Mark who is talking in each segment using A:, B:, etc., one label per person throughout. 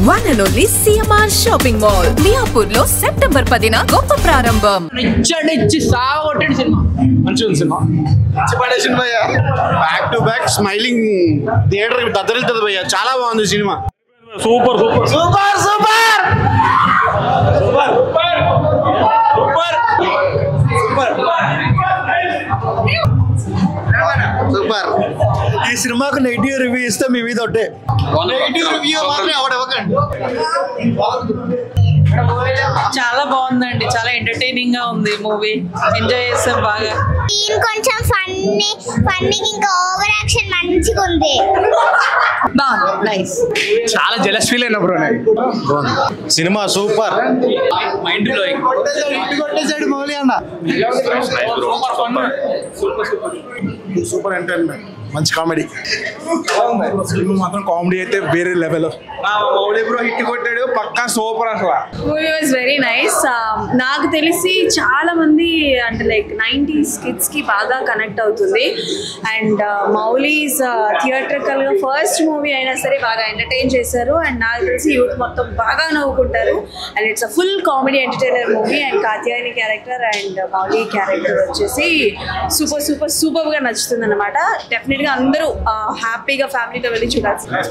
A: One and only CMR Shopping Mall. Miapur lo September 10 గొప్ప ప్రారంభం.
B: నిచ్చి సాగొట్టండి సినిమా.
C: మంచిగా ఉంది సినిమా.
D: పడేసింది భయ్యా. Back to back smiling theatre దద్దరిల్తది భయ్యా. చాలా బాగుంది cinema.
C: Super super
D: super super
C: super super
D: super.
E: ఈ సినిమాకు నెగిటివ్ రివ్యూ ఇస్తే మీ మీద ఒకటే.
D: నెగిటివ్ రివ్యూ మాత్రం అవడవకండి.
B: చాలా బాగుందండి, చాలా ఎంటర్టైనింగ్ గా ఉంది మూవీ. ఎంజాయ్ చేస్తాం బాగా.
F: కొంచెం ఫన్నీ ఇంకా ఓవర్ యాక్షన్ మంచిగా ఉంది.
B: బాగుంది, నైస్.
C: చాలా జెలస్ ఫీల్ అయినా bro.
D: Cinema super.
C: Mind blowing.
E: కొట్టేసాడు మౌలి అన్న.
D: సూపర్ ఎంటర్టైన్మెంట్, మంచి కామెడీ.
E: సినిమా మాత్రం కామెడీ అయితే వేరే లెవెల్.
C: మౌలి బ్రో హిట్ కొట్టాడు పక్కా. సూపర్ అసలు
G: మూవీ వాజ్ వెరీ నైస్. నాకు తెలిసి చాలా మంది అంటే లైక్ 90s కిడ్స్ కి బాగా కనెక్ట్ అవుతుంది. అండ్ మౌలీస్ థియేట్రికల్ గా ఫస్ట్ మూవీ అయినా సరే బాగా ఎంటర్టైన్ చేశారు. అండ్ నాకు తెలిసి యూత్ మొత్తం బాగా నవ్వుకుంటారు. And it's a full comedy entertainer movie. And Katyayani character and Mouli character వచ్చేసి సూపర్ సూపర్ సూపర్ గా నచ్చుతుంది అనమాట. డెఫినెట్ గా అందరూ హ్యాపీగా ఫ్యామిలీతో వెళ్ళి చూడాల్సింది.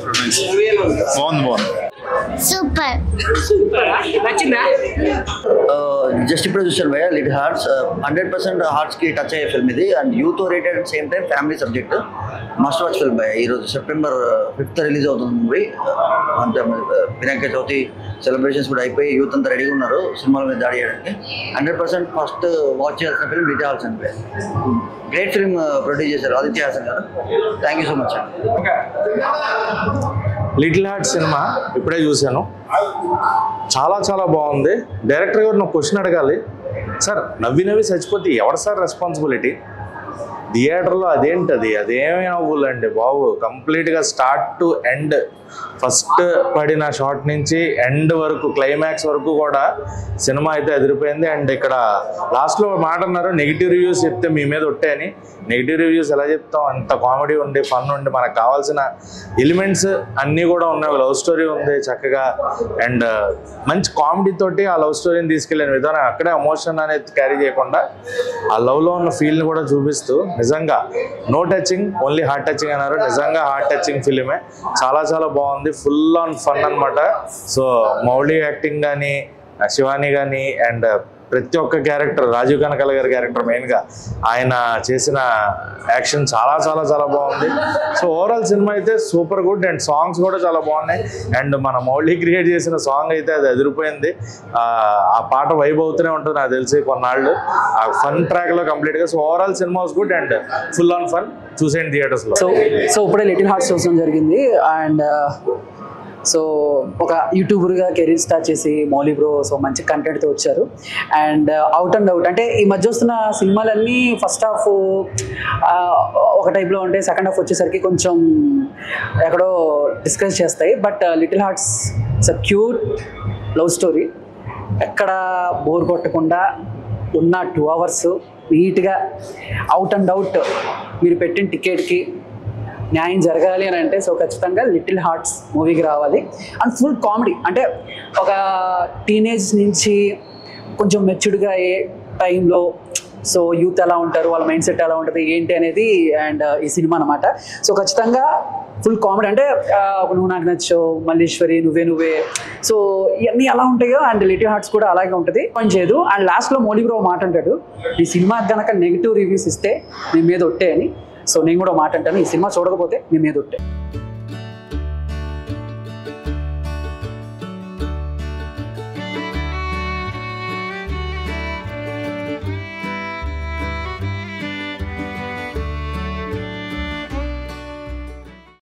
F: సూపర్.
H: జస్ట్ ఇప్పుడు చూసాను భయ్య లిటిల్ హార్ట్స్. 100% హార్ట్స్ కి టచ్ అయ్యే ఫిల్మ్ ఇది. And youth oriented at same time family subject. Must watch film భయ్య. ఈరోజు September 5th రిలీజ్ అవుతుంది మూవీ. అంటే వినాయక చవితి సెలబ్రేషన్స్ కూడా అయిపోయి యూత్ అంతా రెడీగా ఉన్నారు సినిమాల మీద దాడి చేయడానికి. 100% ఫస్ట్ వాచ్ చేయాల్సిన ఫిల్మ్ లిటిల్ హార్ట్స్ అని భయ్య. గ్రేట్ ఫిల్మ్ ప్రొడ్యూస్ చేశారు ఆదిత్య హాసన్ గారు. Thank you so much.
I: Little heart cinema ఇప్పుడే చూశాను. చాలా చాలా బాగుంది. డైరెక్టర్ గారు నాకు క్వశ్చన్ అడగాలి, సార్ నవ్వి నవ్వి చచ్చిపోతే ఎవరు సార్ రెస్పాన్సిబిలిటీ? థియేటర్లో అదేంటది, అదేమీ అవ్వులండి బాబు. కంప్లీట్గా స్టార్ట్ టు ఎండ్, ఫస్ట్ పడిన షాట్ నుంచి ఎండ్ వరకు క్లైమాక్స్ వరకు కూడా సినిమా అయితే ఎదిరిపోయింది. అండ్ ఇక్కడ లాస్ట్లో మాట అన్నారు, నెగిటివ్ రివ్యూస్ చెప్తే మీ మీద ఒట్టే అని. నెగిటివ్ రివ్యూస్ ఎలా చెప్తాం? అంత కామెడీ ఉండి ఫన్ ఉండి మనకు కావాల్సిన ఎలిమెంట్స్ అన్నీ కూడా ఉన్నాయి. లవ్ స్టోరీ ఉంది చక్కగా. అండ్ మంచి కామెడీ తోటి ఆ లవ్ స్టోరీని తీసుకెళ్ళిన విధానం, అక్కడే ఎమోషన్ అనేది క్యారీ చేయకుండా ఆ లవ్లో ఉన్న ఫీల్ని కూడా చూపిస్తూ నిజంగా no touching only heart touching అన్నారు. నిజంగా హార్ట్ టచింగ్ ఫిలిమే. చాలా చాలా బాగుంది. ఫుల్ ఆన్ ఫన్ అనమాట. సో మౌలి యాక్టింగ్ కానీ, శివాని కానీ, అండ్ ప్రతి ఒక్క క్యారెక్టర్, రాజీవ్ కనకాల గారి క్యారెక్టర్ మెయిన్గా ఆయన చేసిన యాక్షన్ చాలా చాలా చాలా బాగుంది. సో ఓవరాల్ సినిమా అయితే సూపర్ గుడ్. అండ్ సాంగ్స్ కూడా చాలా బాగున్నాయి. అండ్ మన మౌలి క్రియేట్ చేసిన సాంగ్ అయితే అది ఎదిరిపోయింది. ఆ పాట వైబ్ అవుతూనే ఉంటుంది నాకు తెలిసి కొన్నాళ్ళు. ఆ ఫన్ ట్రాక్లో కంప్లీట్గా. So overall cinema was good and full on fun. చూసేయండి థియేటర్స్లో.
J: సో ఇప్పుడే లిటిల్ హార్ట్స్ చూడడం జరిగింది. అండ్ సో ఒక యూట్యూబర్గా కెరీర్ స్టార్ట్ చేసి మౌలి బ్రో సో మంచి కంటెంట్తో వచ్చారు. అండ్ అవుట్ అండ్ అవుట్ అంటే ఈ మధ్య వస్తున్న సినిమాలన్నీ ఫస్ట్ హాఫ్ ఒక టైప్లో ఉంటే సెకండ్ హాఫ్ వచ్చేసరికి కొంచెం ఎక్కడో డిస్కస్ చేస్తాయి. But little hearts it's a cute love story. ఎక్కడ బోర్ కొట్టకుండా ఉన్న 2 hours నీట్గా అవుట్ అండ్ అవుట్ మీరు పెట్టిన టికెట్కి న్యాయం జరగాలి అని అంటే సో ఖచ్చితంగా లిటిల్ హార్ట్స్ మూవీకి రావాలి. అండ్ ఫుల్ కామెడీ అంటే ఒక టీనేజ్ నుంచి కొంచెం మెచ్యూర్డ్గా అయ్యే టైంలో సో యూత్ ఎలా ఉంటారు, వాళ్ళ మైండ్ సెట్ ఎలా ఉంటుంది ఏంటి అనేది అండ్ ఈ సినిమా అనమాట. సో ఖచ్చితంగా ఫుల్ కామెడీ అంటే నువ్వు నాకు నచ్చావు, మల్లీశ్వరి, నువ్వే సో ఇవన్నీ ఎలా ఉంటాయో అండ్ లిటిల్ హార్ట్స్ కూడా అలాగే ఉంటుంది. పని చేయదు. అండ్ లాస్ట్లో మౌలి బ్రో మాట అంటాడు, ఈ సినిమా కనుక నెగిటివ్ రివ్యూస్ ఇస్తే మీ మీద ఒట్టే అని. సో నేను కూడా మాట అంటాను, ఈ సినిమా చూడకపోతే మీ మీద ఒట్టే.